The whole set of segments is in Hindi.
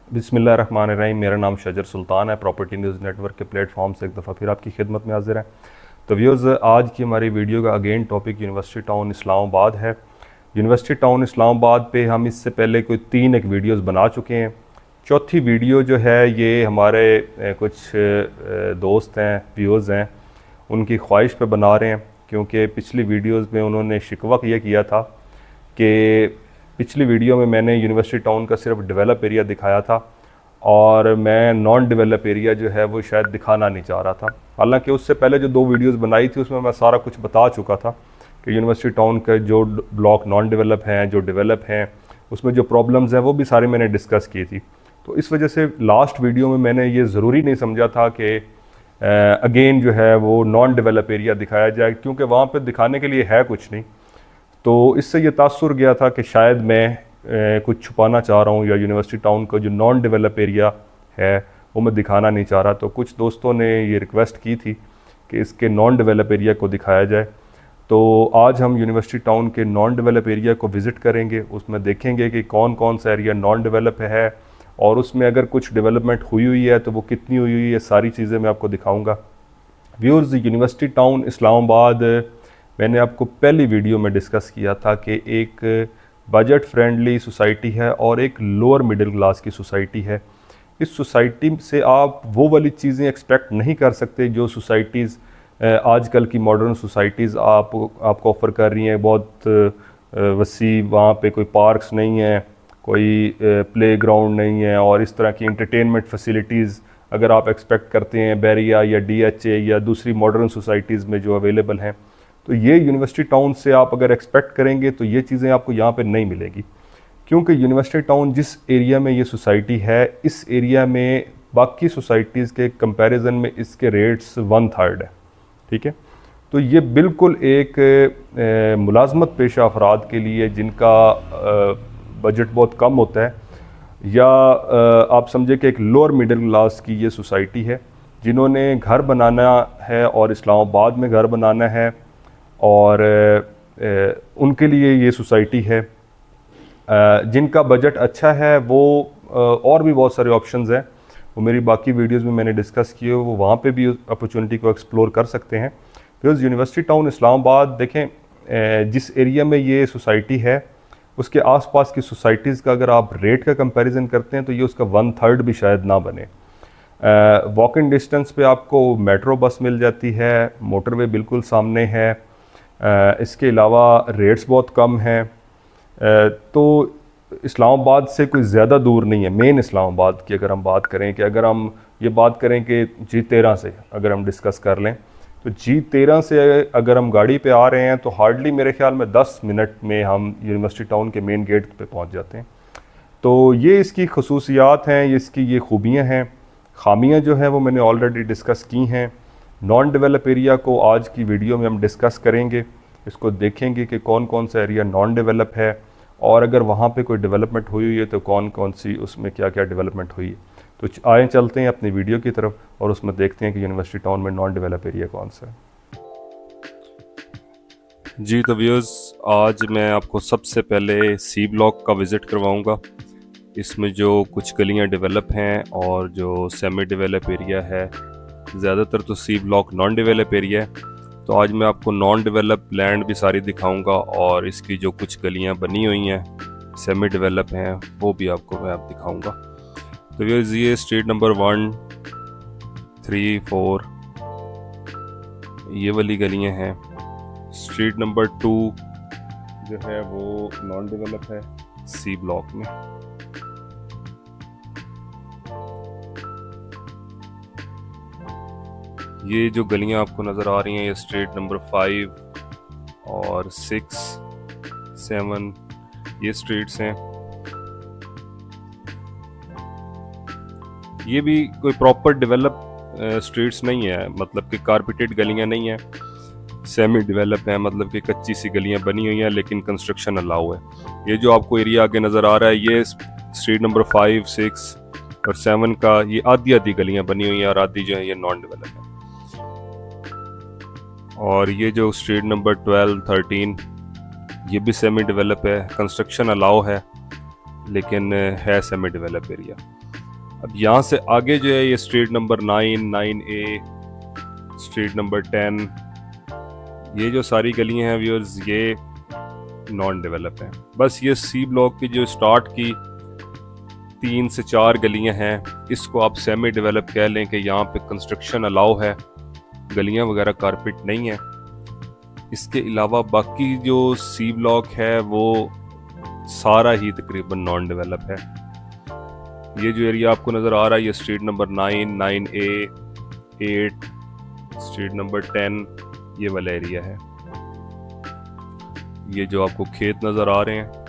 बिस्मिल्लाहिर्रहमानिर्रहीम। मेरा नाम शजर सुल्तान है। प्रॉपर्टी न्यूज़ नेटवर्क के प्लेटफॉर्म से एक दफ़ा फिर आपकी खिदमत में हाजिर है। तो व्यूज़, आज की हमारी वीडियो का again topic university town Islamabad है। यूनिवर्सिटी टाउन इस्लामाबाद पे हम इससे पहले कोई 3 एक वीडियोज़ बना चुके हैं। चौथी वीडियो जो है ये हमारे कुछ दोस्त हैं, व्यूअर्स हैं, उनकी ख्वाहिश पे बना रहे हैं, क्योंकि पिछली वीडियोज़ में उन्होंने शिकवा ये किया था कि पिछली वीडियो में मैंने यूनिवर्सिटी टाउन का सिर्फ डेवलप एरिया दिखाया था और मैं नॉन डेवलप एरिया जो है वो शायद दिखाना नहीं चाह रहा था। हालांकि उससे पहले जो 2 वीडियोज़ बनाई थी उसमें मैं सारा कुछ बता चुका था कि यूनिवर्सिटी टाउन के जो ब्लॉक नॉन डेवलप हैं, जो डेवलप हैं, उसमें जो प्रॉब्लम्स हैं वो भी सारी मैंने डिस्कस की थी। तो इस वजह से लास्ट वीडियो में मैंने ये ज़रूरी नहीं समझा था कि अगेन जो है वो नॉन डेवलप एरिया दिखाया जाए, क्योंकि वहाँ पर दिखाने के लिए है कुछ नहीं। तो इससे ये तासुर गया था कि शायद मैं कुछ छुपाना चाह रहा हूँ, या यूनिवर्सिटी टाउन का जो नॉन डेवलप एरिया है वो मैं दिखाना नहीं चाह रहा। तो कुछ दोस्तों ने ये रिक्वेस्ट की थी कि इसके नॉन डेवलप एरिया को दिखाया जाए। तो आज हम यूनिवर्सिटी टाउन के नॉन डेवलप एरिया को विज़िट करेंगे, उसमें देखेंगे कि कौन कौन सा एरिया नॉन डेवलप है और उसमें अगर कुछ डेवलपमेंट हुई है तो वो कितनी हुई है, सारी चीज़ें मैं आपको दिखाऊँगा। व्यूअर्स, यूनिवर्सिटी टाउन इस्लामाबाद मैंने आपको पहली वीडियो में डिस्कस किया था कि एक बजट फ्रेंडली सोसाइटी है और एक लोअर मिडिल क्लास की सोसाइटी है। इस सोसाइटी से आप वो वाली चीज़ें एक्सपेक्ट नहीं कर सकते जो सोसाइटीज़ आजकल की मॉडर्न सोसाइटीज़ आपको ऑफ़र कर रही हैं। बहुत वसी, वहाँ पे कोई पार्क्स नहीं है, कोई प्लेग्राउंड नहीं है और इस तरह की इंटरटेनमेंट फैसिलिटीज़ अगर आप एक्सपेक्ट करते हैं बैरिया या DHA या दूसरी मॉडर्न सोसाइटीज़ में जो अवेलेबल हैं, तो ये यूनिवर्सिटी टाउन से आप अगर एक्सपेक्ट करेंगे तो ये चीज़ें आपको यहाँ पे नहीं मिलेगी। क्योंकि यूनिवर्सिटी टाउन जिस एरिया में ये सोसाइटी है, इस एरिया में बाकी सोसाइटीज़ के कंपैरिजन में इसके रेट्स 1/3 है। ठीक है, तो ये बिल्कुल एक मुलाजमत पेशा अफराद के लिए जिनका बजट बहुत कम होता है, या आप समझे कि एक लोअर मिडिल क्लास की ये सोसाइटी है जिन्होंने घर बनाना है और इस्लामाबाद में घर बनाना है, और उनके लिए ये सोसाइटी है। जिनका बजट अच्छा है वो और भी बहुत सारे ऑप्शंस हैं, वो मेरी बाकी वीडियोस में मैंने डिस्कस किए, वो वहाँ पे भी अपॉर्चुनिटी को एक्सप्लोर कर सकते हैं। बिकॉज़ यूनिवर्सिटी टाउन इस्लामाबाद देखें, जिस एरिया में ये सोसाइटी है उसके आसपास की सोसाइटीज़ का अगर आप रेट का कंपैरिजन करते हैं तो ये उसका 1/3 भी शायद ना बने। वॉक इन डिस्टेंस पे आपको मेट्रो बस मिल जाती है, मोटरवे बिल्कुल सामने है, इसके अलावा रेट्स बहुत कम हैं। तो इस्लामाबाद से कोई ज़्यादा दूर नहीं है। मेन इस्लामाबाद की अगर हम बात करें, कि अगर हम ये बात करें कि G13 से अगर हम डिस्कस कर लें, तो G13 से अगर हम गाड़ी पे आ रहे हैं तो हार्डली मेरे ख्याल में 10 मिनट में हम यूनिवर्सिटी टाउन के मेन गेट पे पहुंच जाते हैं। तो ये इसकी खसूसियात हैं, ये इसकी ये खूबियाँ हैं। खामियाँ जो हैं वो मैंने ऑलरेडी डिस्कस की हैं। नॉन डेवलप एरिया को आज की वीडियो में हम डिस्कस करेंगे, इसको देखेंगे कि कौन कौन सा एरिया नॉन डेवलप है और अगर वहाँ पे कोई डेवलपमेंट हुई है तो कौन कौन सी उसमें क्या क्या डेवलपमेंट हुई है। तो आए चलते हैं अपनी वीडियो की तरफ और उसमें देखते हैं कि यूनिवर्सिटी टाउन में नॉन डेवलप एरिया कौन सा है। जी तो व्यूअर्स, आज मैं आपको सबसे पहले C ब्लॉक का विज़िट करवाऊँगा। इसमें जो कुछ गलियाँ डेवलप हैं और जो सेमी डेवलप एरिया है, ज़्यादातर तो C block non develop area है। तो आज मैं आपको नॉन डेवलप लैंड भी सारी दिखाऊंगा और इसकी जो कुछ गलियां बनी हुई हैं, सेमी डेवलप हैं, वो भी आपको मैं दिखाऊंगा। तो ये स्ट्रीट नंबर 1, 3, 4 ये वाली गलियां हैं। स्ट्रीट नंबर 2 जो है वो नॉन डेवलप है C ब्लॉक में। ये जो गलियां आपको नज़र आ रही हैं, ये स्ट्रीट नंबर 5 और 6, 7 ये स्ट्रीट्स हैं। ये भी कोई प्रॉपर डेवलप स्ट्रीट्स नहीं है, मतलब कि कारपेटेड गलियां नहीं है, सेमी डेवलप है, मतलब कि कच्ची सी गलियां बनी हुई हैं लेकिन कंस्ट्रक्शन अलाउ है। ये जो आपको एरिया आगे नज़र आ रहा है, ये स्ट्रीट नंबर 5, 6 और 7 का ये आधी आधी गलियां बनी हुई हैं और आधी जो है ये नॉन डेवलप है। और ये जो स्ट्रीट नंबर 12, 13 ये भी सेमी डेवलप है, कंस्ट्रक्शन अलाउ है लेकिन है सेमी डेवलप एरिया। अब यहाँ से आगे जो है ये street number 9, 9A, street number 10, ये जो सारी गलियां हैं व्यूअर्स ये नॉन डेवलप हैं। बस ये सी ब्लॉक की जो स्टार्ट की 3 से 4 गलियां हैं, इसको आप सेमी डेवलप कह लें कि यहाँ पे कंस्ट्रक्शन अलाउ है, गलियां वगैरह कारपेट नहीं है। इसके अलावा बाकी जो सी ब्लॉक है वो सारा ही तकरीबन नॉन डेवलप है। ये जो एरिया आपको नज़र आ रहा है ये street number 9, 9A, 8, street number 10, ये वाला एरिया है। ये जो आपको खेत नज़र आ रहे हैं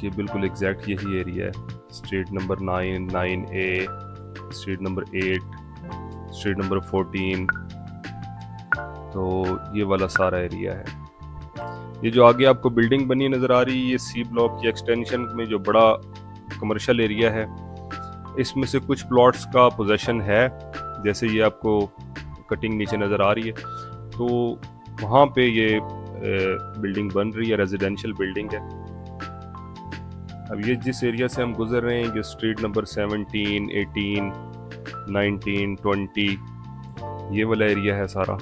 ये बिल्कुल एग्जैक्ट यही एरिया है। Street number 9, 9A, street number 8, street number 14, तो ये वाला सारा एरिया है। ये जो आगे आपको बिल्डिंग बनी नज़र आ रही है ये सी ब्लॉक की एक्सटेंशन में जो बड़ा कमर्शियल एरिया है, इसमें से कुछ प्लॉट्स का पोजेशन है, जैसे ये आपको कटिंग नीचे नज़र आ रही है, तो वहाँ पे ये बिल्डिंग बन रही है, रेजिडेंशियल बिल्डिंग है। अब ये जिस एरिया से हम गुजर रहे हैं ये स्ट्रीट नंबर 17, 18, 19, 20, ये वाला एरिया है सारा,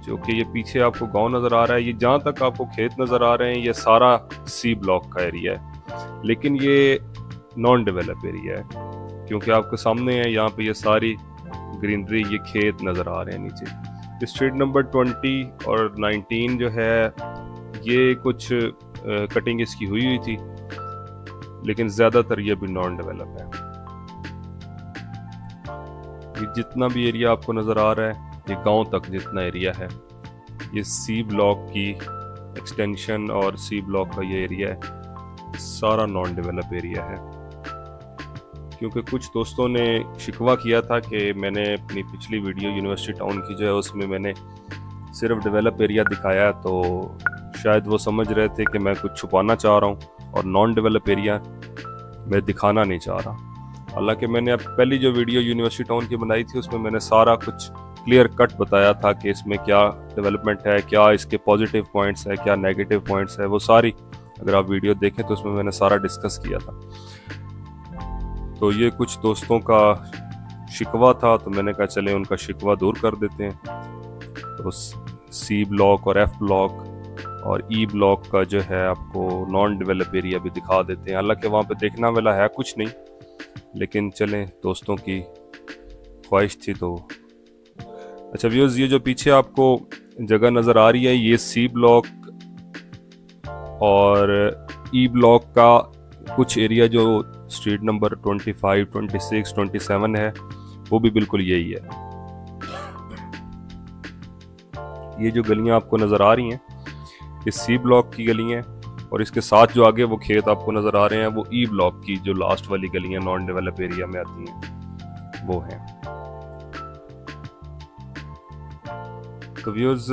जो कि ये पीछे आपको गांव नज़र आ रहा है। ये जहाँ तक आपको खेत नज़र आ रहे हैं ये सारा सी ब्लॉक का एरिया है, लेकिन ये नॉन डेवलप एरिया है क्योंकि आपके सामने है यहाँ पे ये सारी ग्रीनरी, ये खेत नज़र आ रहे हैं नीचे। स्ट्रीट नंबर 20 और 19 जो है ये कुछ कटिंग इसकी हुई थी, लेकिन ज़्यादातर ये भी नॉन डेवलप है। ये जितना भी एरिया आपको नज़र आ रहा है ये गांव तक जितना एरिया है ये सी ब्लॉक की एक्सटेंशन और सी ब्लॉक का ये एरिया है, सारा नॉन डेवलप एरिया है। क्योंकि कुछ दोस्तों ने शिकवा किया था कि मैंने अपनी पिछली वीडियो यूनिवर्सिटी टाउन की जो है उसमें मैंने सिर्फ डेवलप एरिया दिखाया, तो शायद वो समझ रहे थे कि मैं कुछ छुपाना चाह रहा हूँ और नॉन डेवलप एरिया मैं दिखाना नहीं चाह रहा। हालांकि मैंने अब पहली जो वीडियो यूनिवर्सिटी टाउन की बनाई थी उसमें मैंने सारा कुछ क्लियर कट बताया था कि इसमें क्या डेवलपमेंट है, क्या इसके पॉजिटिव पॉइंट्स है, क्या नेगेटिव पॉइंट्स है, वो सारी अगर आप वीडियो देखें तो उसमें मैंने सारा डिस्कस किया था। तो ये कुछ दोस्तों का शिकवा था, तो मैंने कहा चले उनका शिकवा दूर कर देते हैं। तो सी ब्लॉक और एफ ब्लॉक और ई ब्लॉक का जो है आपको नॉन डेवलप एरिया भी दिखा देते हैं। हालांकि वहाँ पे देखना वाला है कुछ नहीं, लेकिन चलें दोस्तों की ख्वाहिश थी तो। अच्छा व्यूअर्स, ये जो पीछे आपको जगह नज़र आ रही है ये सी ब्लॉक और ई ब्लॉक का कुछ एरिया जो स्ट्रीट नंबर 25, 26, 27 है वो भी बिल्कुल यही है। ये जो गलियां आपको नज़र आ रही हैं ये सी ब्लॉक की गलियां हैं और इसके साथ जो आगे वो खेत आपको नज़र आ रहे हैं वो ई ब्लॉक की जो लास्ट वाली गलियां नॉन डेवलप एरिया में आती हैं वो हैं। तो व्यूअर्स,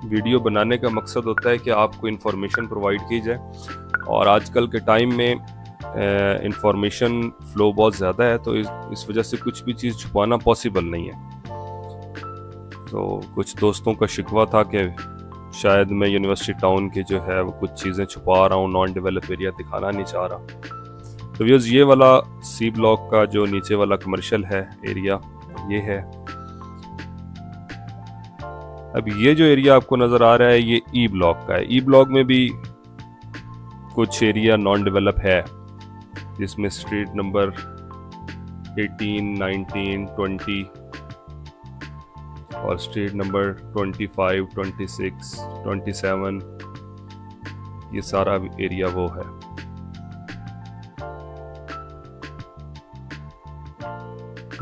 वीडियो बनाने का मकसद होता है कि आपको इन्फॉर्मेशन प्रोवाइड की जाए, और आजकल के टाइम में इंफॉर्मेशन फ्लो बहुत ज़्यादा है, तो इस वजह से कुछ भी चीज़ छुपाना पॉसिबल नहीं है। तो कुछ दोस्तों का शिकवा था कि शायद मैं यूनिवर्सिटी टाउन के जो है वो कुछ चीज़ें छुपा रहा हूँ, नॉन डेवलप एरिया दिखाना नहीं चाह रहा। तो व्यूअर्स, ये वाला सी ब्लॉक का जो नीचे वाला कमर्शियल है एरिया ये है। अब ये जो एरिया आपको नज़र आ रहा है ये ई ब्लॉक का है। ई ब्लॉक में भी कुछ एरिया नॉन डेवलप है जिसमें स्ट्रीट नंबर 18, 19, 20 और स्ट्रीट नंबर 25, 26, 27 ये सारा एरिया वो है।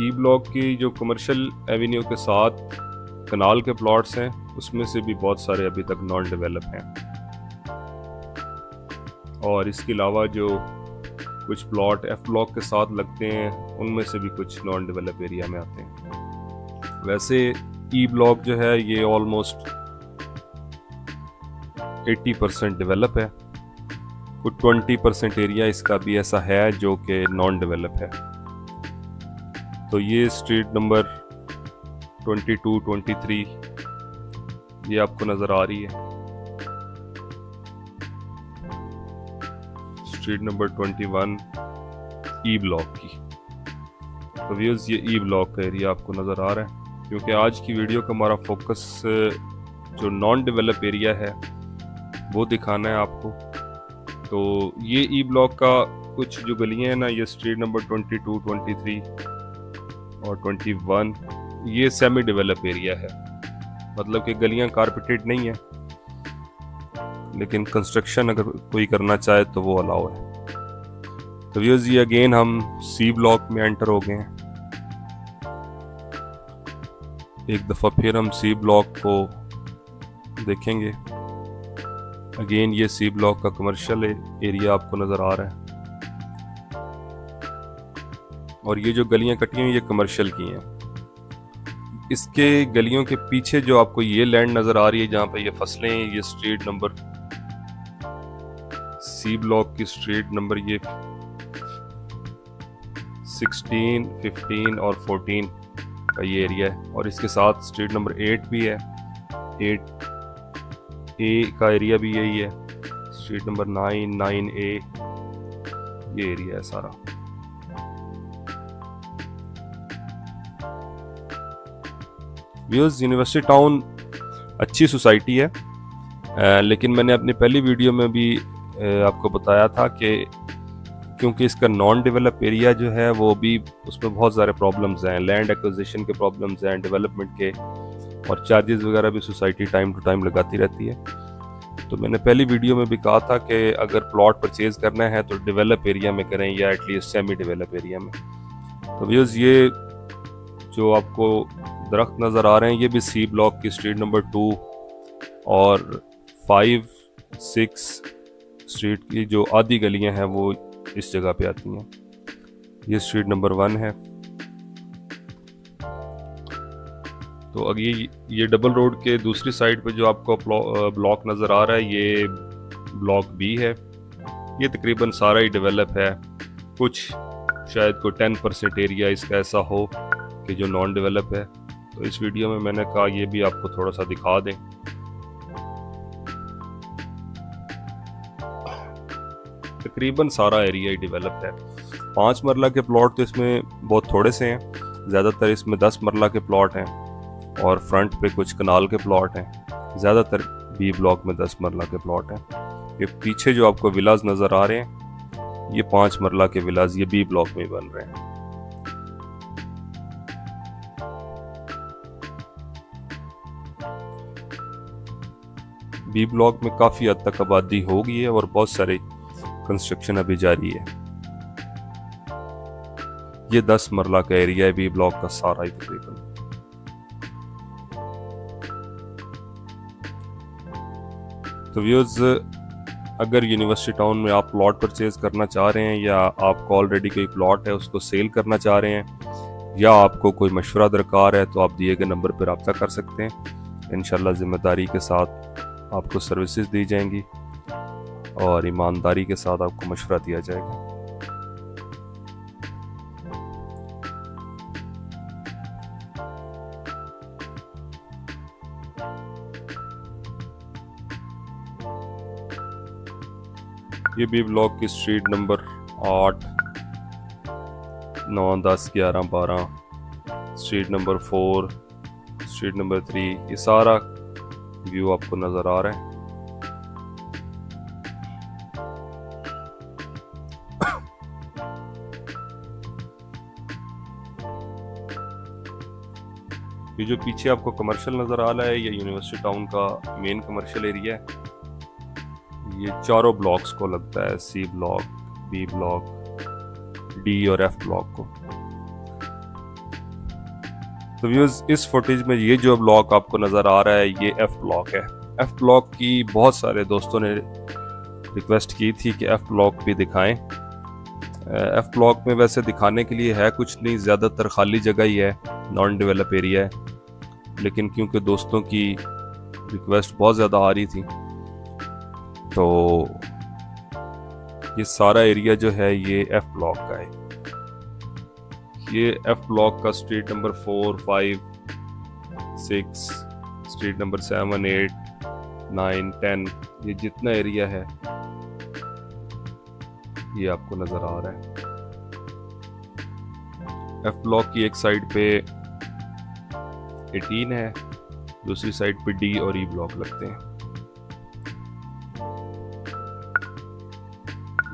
ई ब्लॉक की जो कमर्शियल एवेन्यू के साथ कनाल के प्लॉट्स हैं उसमें से भी बहुत सारे अभी तक नॉन डेवलप हैं, और इसके अलावा जो कुछ प्लॉट एफ ब्लॉक के साथ लगते हैं उनमें से भी कुछ नॉन डेवलप एरिया में आते हैं। वैसे ई ब्लॉक जो है ये ऑलमोस्ट 80% डेवलप है, कुछ 20% एरिया इसका भी ऐसा है जो कि नॉन डेवलप है। तो ये स्ट्रीट नंबर 22, 23 ये आपको नज़र आ रही है। स्ट्रीट नंबर 21, ई ब्लॉक की। तो व्यूअर्स ये ई ब्लॉक का एरिया आपको नज़र आ रहा है, क्योंकि आज की वीडियो का हमारा फोकस जो नॉन डेवलप एरिया है वो दिखाना है आपको। तो ये ई ब्लॉक का कुछ जो गलियां हैं ना, ये स्ट्रीट नंबर 22, 23 और 21, ये सेमी डेवलप एरिया है, मतलब कि गलियां कारपेटेड नहीं है, लेकिन कंस्ट्रक्शन अगर कोई करना चाहे तो वो अलाउ है। तो व्यूअर्स ये अगेन हम सी ब्लॉक में एंटर हो गए हैं। एक दफ़ा फिर हम सी ब्लॉक को देखेंगे। अगेन ये सी ब्लॉक का कमर्शियल एरिया आपको नज़र आ रहा है, और ये जो गलियां कटी हैं ये कमर्शियल की हैं। इसके गलियों के पीछे जो आपको ये लैंड नज़र आ रही है जहाँ पे ये फसलें हैं, ये स्ट्रीट नंबर सी ब्लॉक की स्ट्रीट नंबर ये 16, 15 और 14 का ये एरिया है, और इसके साथ स्ट्रीट नंबर 8 भी है। 8A का एरिया भी यही है। स्ट्रीट नंबर 9, 9A ये एरिया है सारा। व्यूअर्स यूनिवर्सिटी टाउन अच्छी सोसाइटी है, लेकिन मैंने अपनी पहली वीडियो में भी आपको बताया था कि क्योंकि इसका नॉन डेवलप एरिया जो है वो भी, उसमें बहुत सारे प्रॉब्लम्स हैं, लैंड एक्विजिशन के प्रॉब्लम्स हैं, डेवलपमेंट के, और चार्जेस वगैरह भी सोसाइटी टाइम टू टाइम लगाती रहती है। तो मैंने पहली वीडियो में भी कहा था कि अगर प्लॉट परचेज करना है तो डेवलप एरिया में करें या एटलीस्ट सेमी डेवलप एरिया में। तो व्यूअर्स ये जो आपको दरख्त नज़र आ रहे हैं ये भी सी ब्लॉक की स्ट्रीट नंबर 2 और 5, 6 स्ट्रीट की जो आधी गलियां हैं वो इस जगह पे आती हैं। ये स्ट्रीट नंबर 1 है। तो अगर ये डबल रोड के दूसरी साइड पे जो आपको ब्लॉक नज़र आ रहा है ये ब्लॉक बी है। ये तकरीबन सारा ही डेवलप है, कुछ शायद कोई 10% एरिया इसका ऐसा हो कि जो नॉन डेवलप है। तो इस वीडियो में मैंने कहा ये भी आपको थोड़ा सा दिखा दें। तकरीबन सारा एरिया ही डेवलप है। 5 मरला के प्लॉट तो इसमें बहुत थोड़े से हैं, ज़्यादातर इसमें 10 मरला के प्लॉट हैं, और फ्रंट पे कुछ कनाल के प्लॉट हैं। ज़्यादातर बी ब्लॉक में 10 मरला के प्लॉट हैं। ये पीछे जो आपको विलाज नज़र आ रहे हैं ये 5 मरला के विलाज ये बी ब्लॉक में बन रहे हैं। बी ब्लॉक में काफ़ी हद तक आबादी हो गई है और बहुत सारे कंस्ट्रक्शन अभी जारी है। ये 10 मरला का एरिया है बी ब्लॉक का सारा ही तकरीबन। तो व्यूअर्स अगर यूनिवर्सिटी टाउन में आप प्लॉट परचेज करना चाह रहे हैं, या आपको ऑलरेडी कोई प्लॉट है उसको सेल करना चाह रहे हैं, या आपको कोई मशवरा दरकार है, तो आप दिए गए नंबर पर रब्ता कर सकते हैं। इंशाल्लाह जिम्मेदारी के साथ आपको सर्विसेज दी जाएंगी और ईमानदारी के साथ आपको मशवरा दिया जाएगा। ये बी ब्लॉक की street number 8, 9, 10, 11, 12, street number 4, street number 3, ये सारा व्यू आपको नजर आ रहा है। ये जो पीछे आपको कमर्शियल नजर आ रहा है ये यूनिवर्सिटी टाउन का मेन कमर्शियल एरिया है। ये चारों ब्लॉक्स को लगता है, C block, B block, D और एफ ब्लॉक को। तो व्यूअर्स इस फुटेज में ये जो ब्लॉक आपको नज़र आ रहा है ये एफ ब्लॉक है। एफ ब्लॉक की बहुत सारे दोस्तों ने रिक्वेस्ट की थी कि एफ ब्लॉक भी दिखाएं। एफ ब्लॉक में वैसे दिखाने के लिए है कुछ नहीं, ज़्यादातर खाली जगह ही है, नॉन डेवलप एरिया है, लेकिन क्योंकि दोस्तों की रिक्वेस्ट बहुत ज़्यादा आ रही थी तो ये सारा एरिया जो है ये एफ ब्लॉक का है। ये एफ ब्लॉक का स्ट्रीट नंबर 4, 5, 6, स्ट्रीट नंबर 7, 8, 9, 10 ये जितना एरिया है ये आपको नजर आ रहा है। एफ ब्लॉक की एक साइड पे 18 है, दूसरी साइड पे डी और ई ब्लॉक लगते हैं।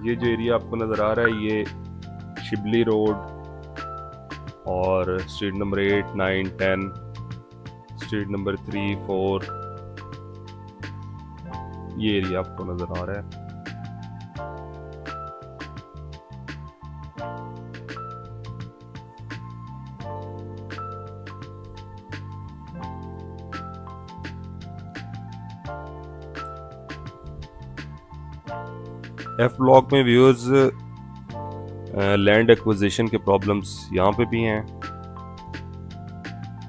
ये जो एरिया आपको नज़र आ रहा है ये शिबली रोड और स्ट्रीट नंबर 8, 9, 10, स्ट्रीट नंबर 3, 4, ये एरिया आपको नज़र आ रहा है। एफ ब्लॉक में व्यूअर्स लैंड एक्विजिशन के प्रॉब्लम्स यहाँ पे भी हैं।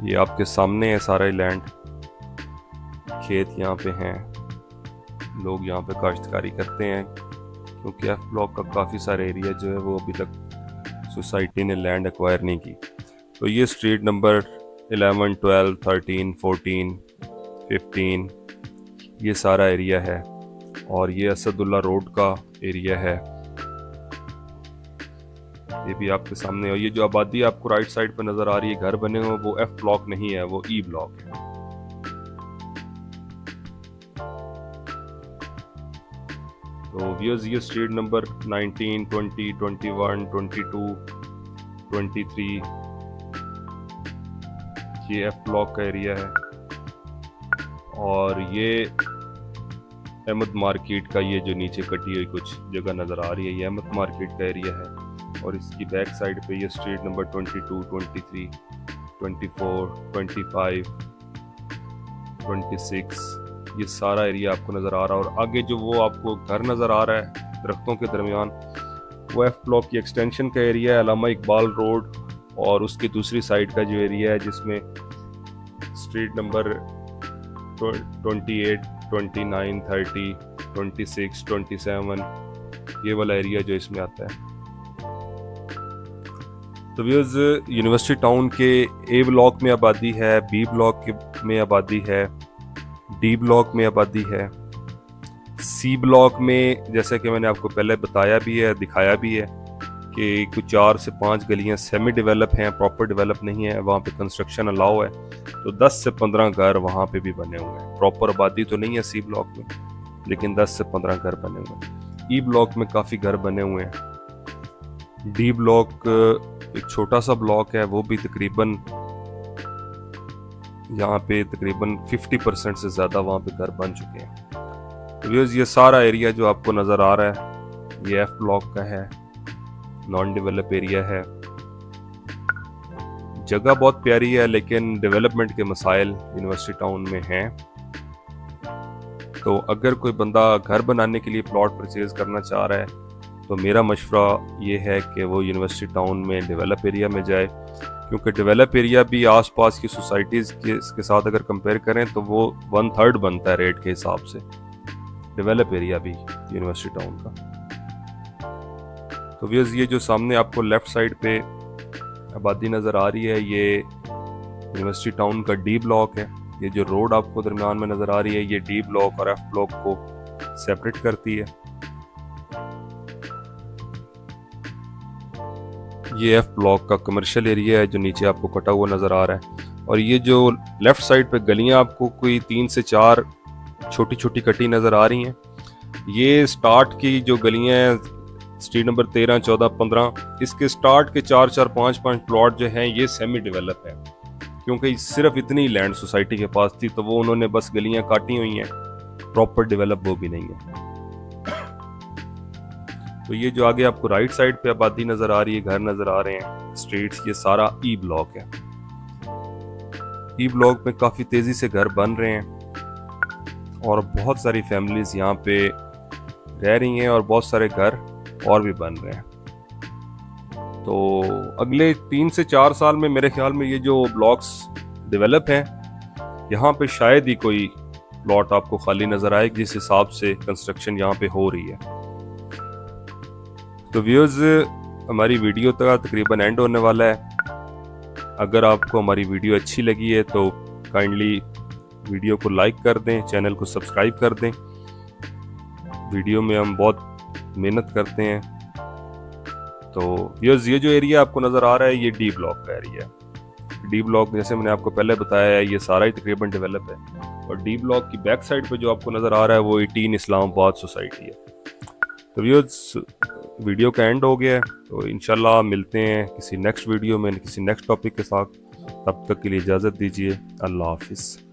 ये आपके सामने है सारा लैंड, खेत यहाँ पे हैं, लोग यहाँ पे काश्तकारी करते हैं क्योंकि एफ ब्लॉक का काफ़ी सारा एरिया जो है वो अभी तक सोसाइटी ने लैंड एक्वायर नहीं की। तो ये स्ट्रीट नंबर 11, 12, 13, 14, 15 ये सारा एरिया है और ये असदुल्ला रोड का एरिया है, ये भी आपके सामने। और ये जो आबादी आपको राइट साइड पर नजर आ रही है, घर बने हुए, वो एफ ब्लॉक नहीं है, वो ई ब्लॉक है। तो व्यूअर्स ये स्ट्रीट नंबर 19, 20, 21, 22, 23 ये एफ ब्लॉक का एरिया है और ये अहमद मार्केट का ये जो नीचे कटी हुई कुछ जगह नज़र आ रही है ये अहमद मार्केट का एरिया है। और इसकी बैक साइड पे ये स्ट्रीट नंबर 22, 23, 24, 25, 26 ये सारा एरिया आपको नज़र आ रहा है। और आगे जो वो आपको घर नज़र आ रहा है दरख्तों के दरमियान, वो एफ ब्लॉक की एक्सटेंशन का एरिया है, अल्लामा इकबाल रोड। और उसकी दूसरी साइड का जो एरिया है जिसमें स्ट्रीट नंबर 28, 29, 30, 26, 27 ये वाला एरिया जो इसमें आता है। तो व्यूअर्स यूनिवर्सिटी टाउन के ए ब्लॉक में आबादी है, बी ब्लॉक में आबादी है, डी ब्लॉक में आबादी है, सी ब्लॉक में जैसे कि मैंने आपको पहले बताया भी है, दिखाया भी है कि कुछ 4 से 5 गलियां सेमी डेवलप हैं, प्रॉपर डेवलप नहीं है, वहाँ पे कंस्ट्रक्शन अलाउ है। तो 10 से 15 घर वहाँ पे भी बने हुए हैं। प्रॉपर आबादी तो नहीं है सी ब्लॉक में, लेकिन 10 से 15 घर बने हुए हैं। ई ब्लॉक में काफ़ी घर बने हुए हैं। डी ब्लॉक एक छोटा सा ब्लॉक है, वो भी तकरीबन यहाँ पे तकरीबन 50% से ज़्यादा वहाँ पे घर बन चुके हैं। तो ये सारा एरिया जो आपको नज़र आ रहा है ये एफ ब्लॉक का है, नॉन डेवलप एरिया है। जगह बहुत प्यारी है लेकिन डेवलपमेंट के मसाइल यूनिवर्सिटी टाउन में हैं। तो अगर कोई बंदा घर बनाने के लिए प्लॉट परचेज करना चाह रहा है तो मेरा मशवरा ये है कि वो यूनिवर्सिटी टाउन में डेवलप एरिया में जाए, क्योंकि डेवलप एरिया भी आसपास की सोसाइटीज़ के साथ अगर कंपेयर करें तो वो 1/3 बनता है रेट के हिसाब से, डेवलप एरिया भी यूनिवर्सिटी टाउन का। तो व्यूअर्स ये जो सामने आपको लेफ्ट साइड पे आबादी नज़र आ रही है ये यूनिवर्सिटी टाउन का डी ब्लॉक है। ये जो रोड आपको दरमियान में नज़र आ रही है ये डी ब्लॉक और एफ ब्लॉक को सेपरेट करती है। ये एफ ब्लॉक का कमर्शियल एरिया है जो नीचे आपको कटा हुआ नज़र आ रहा है। और ये जो लेफ्ट साइड पे गलियां आपको कोई 3 से 4 छोटी छोटी कटी नज़र आ रही हैं, ये स्टार्ट की जो गलियां हैं स्ट्रीट नंबर 13, 14, 15 इसके स्टार्ट के 4-4, 5-5 प्लॉट जो हैं ये सेमी डेवलप हैं, क्योंकि सिर्फ इतनी लैंड सोसाइटी के पास थी तो वो उन्होंने बस गलियां काटी हुई हैं, प्रॉपर डेवलप वो भी नहीं है। तो ये जो आगे आपको राइट साइड पे आबादी नज़र आ रही है, घर नज़र आ रहे हैं, स्ट्रीट्स, ये सारा ई ब्लॉक है। ई ब्लॉक में काफ़ी तेज़ी से घर बन रहे हैं और बहुत सारी फैमिलीज़ यहाँ पे रह रही हैं और बहुत सारे घर और भी बन रहे हैं। तो अगले 3 से 4 साल में मेरे ख्याल में ये जो ब्लॉक्स डेवलप हैं यहाँ पे शायद ही कोई प्लॉट आपको खाली नज़र आए जिस हिसाब से कंस्ट्रक्शन यहाँ पे हो रही है। तो व्यूअर्स हमारी वीडियो का तकरीबन एंड होने वाला है। अगर आपको हमारी वीडियो अच्छी लगी है तो काइंडली वीडियो को लाइक कर दें, चैनल को सब्सक्राइब कर दें। वीडियो में हम बहुत मेहनत करते हैं तो ये जो एरिया आपको नज़र आ रहा है ये डी ब्लॉक का एरिया है। डी ब्लॉक जैसे मैंने आपको पहले बताया है ये सारा ही तकरीबन डेवलप है, और डी ब्लॉक की बैक साइड पे जो आपको नज़र आ रहा है वो 18 इस्लामाबाद सोसाइटी है। तो व्यूअर्स वीडियो का एंड हो गया है, तो इंशाल्लाह मिलते हैं किसी नेक्स्ट वीडियो में किसी नेक्स्ट टॉपिक के साथ। तब तक के लिए इजाज़त दीजिए। अल्लाह हाफिज़।